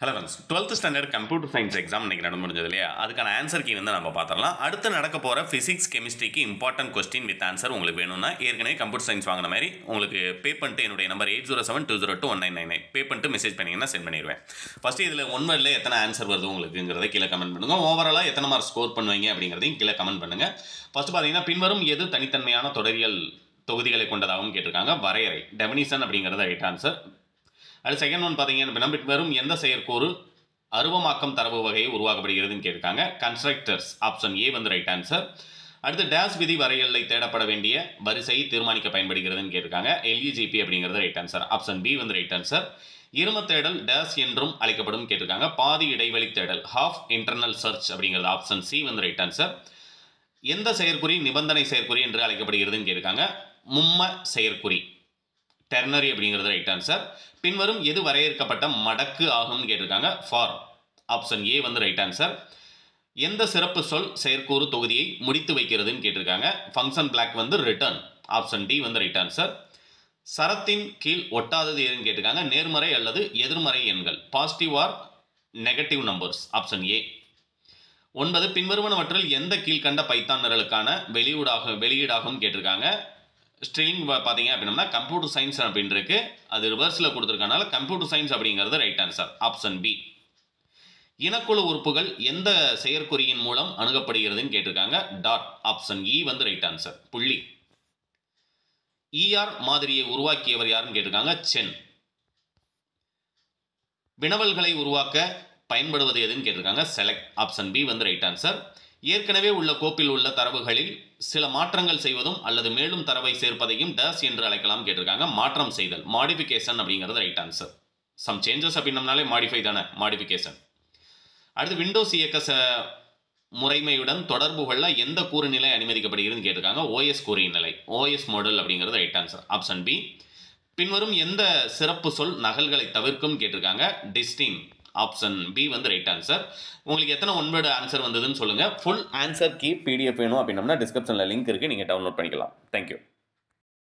Hello friends, 12th standard computer science exam இன்றைக்கி நடந்து முடிஞ்சது இல்லையா? அதுக்கான ஆன்சர் கீ நம்ம பார்த்துடலாம். அடுத்து நடக்க போகிற ஃபிசிக்ஸ் கெமிஸ்ட்ரிக்கு இம்பார்ட்டன்ட் கொஸ்டின் வித் ஆன்சர் உங்களுக்கு வேணும்னா ஏற்கனவே கம்ப்யூட்டர் சயின்ஸ் வாங்கின மாதிரி உங்களுக்கு பே பண்ணிட்டு என்னுடைய நம்பர் 8072021999 பே பண்ணிட்டு மெசேஜ் பண்ணிங்கன்னா சென்ட் பண்ணிடுவேன். ஃபஸ்ட்டு இதில் ஒன் வேர்டில் எத்தனை ஆன்சர் வருது உங்களுக்குங்கிறத கீழே கமெண்ட் பண்ணுங்கள். ஓவராலாக எத்தனை மார்க் ஸ்கோர் பண்ணுவீங்க அப்படிங்கிறதையும் கீழே கமெண்ட் பண்ணுங்கள். ஃபஸ்ட்டு பார்த்தீங்கன்னா பின்வரும் எது தனித்தன்மையான தொடரியல் தொகுதிகளை கொண்டதாகவும் கேட்டிருக்காங்க. வரையறை டெஃபினிஷன் அப்படிங்கிறது ரைட் ஆன்சர். அது செகண்ட் ஒன் பார்த்தீங்க அப்படின்னா பின்வரும் எந்த செயற்கூறு அருவமாக்கம் தரவு வகையை உருவாக்கப்படுகிறதுன்னு கேட்டிருக்காங்க. Constructors option A right answer. அடுத்து டேஸ் விதி வரையலை தேடப்பட வேண்டிய வரிசையை தீர்மானிக்க பயன்படுகிறதுன்னு கேட்டிருக்காங்க. எல்இஜிபி அப்படிங்கிறது right answer. Option B right answer. இரும தேடல் டேஸ் என்றும் அழைக்கப்படும் கேட்டிருக்காங்க. பாதி இடைவெளி தேடல் ஹாஃப் இன்டர்னல் சர்ச் அப்படிங்கிறது ஆப்ஷன் சி ரைட் ஆன்சர். எந்த செயற்குறி நிபந்தனை செயற்குறி என்று அழைக்கப்படுகிறதுன்னு கேட்டிருக்காங்க. மும்ம செயற்குறி டெர்னரி அப்படிங்கிறது ரைட் ஆன்சர். பின்வரும் எது வரையறுக்கப்பட்ட மடக்கு ஆகும்னு கேட்டிருக்காங்க. For option A right answer. எந்த சிறப்பு சொல் செயற்கூறு தொகுதியை முடித்து வைக்கிறதுன்னு கேட்டிருக்காங்க. Function block return option D right answer. சரத்தின் கீழ் ஒட்டாதது எதுன்னு கேட்டிருக்காங்க. நேர்மறை அல்லது எதிர்மறை எண்கள் positive or negative numbers option A. 9 பின்வருவனவற்றில் எந்த கீழ்கண்ட பைத்தான் நிரலுக்கான வெளியீடாகும் கேட்டிருக்காங்க. ஸ்ட்ரிங் பார்த்தீங்க அப்படின்னா கம்ப்யூட்டர் சயின்ஸ் அப்படின்னு இருக்கு. அது ரிவர்ஸில் கொடுத்துருக்கனால கம்ப்யூட்டர் சயின்ஸ் அப்படிங்கிறது ரைட் ஆன்சர் ஆப்ஷன் பி. இனக்குழு உறுப்புகள் எந்த செயற்குறியின் மூலம் அணுகப்படுகிறதுன்னு கேட்டிருக்காங்க. டாட் ஆப்ஷன் இ ரைட் ஆன்சர் புள்ளி. இஆர் மாதிரியை உருவாக்கியவர் யாருன்னு கேட்டிருக்காங்க. சென். வினவல்களை உருவாக்க பயன்படுவது எதுன்னு கேட்டிருக்காங்க. Select option B right answer. ஏற்கனவே உள்ள கோப்பில் உள்ள தரவுகளில் சில மாற்றங்கள் செய்வதும் அல்லது மேலும் தரவை சேர்ப்பதையும் டேஸ் என்று அழைக்கலாம் கேட்டிருக்காங்க. மாற்றம் செய்தல் மாடிஃபிகேஷன் அப்படிங்கிறது ரைட் ஆன்சர். சம் சேஞ்சஸ் அப்படின்னம்னாலே மாடிஃபை தானே, மாடிஃபிகேஷன். அடுத்து விண்டோஸ் இயக்க முறைமையுடன் தொடர்பு கொள்ள எந்த கூறுநிலை அனுமதிக்கப்படுகிறதுன்னு கேட்டிருக்காங்க. ஓஎஸ் கூறுநிலை ஓஎஸ் மாடல் அப்படிங்கிறது ரைட் ஆன்சர் ஆப்ஷன் பி. பின்வரும் எந்த சிறப்பு சொல் நகல்களை தவிர்க்கும் கேட்டிருக்காங்க. Distinct option B right answer. உங்களுக்கு எத்தனை ஒன்-வேர்டு ஆன்சர் வந்ததுன்னு சொல்லுங்கள். ஃபுல் ஆன்சர் கீ பிடிஎஃப் வேணும் அப்படின்னா டிஸ்கிரிப்ஷனில் லிங்க் இருக்குது, நீங்கள் டவுன்லோட் பண்ணிக்கலாம். தேங்க்யூ.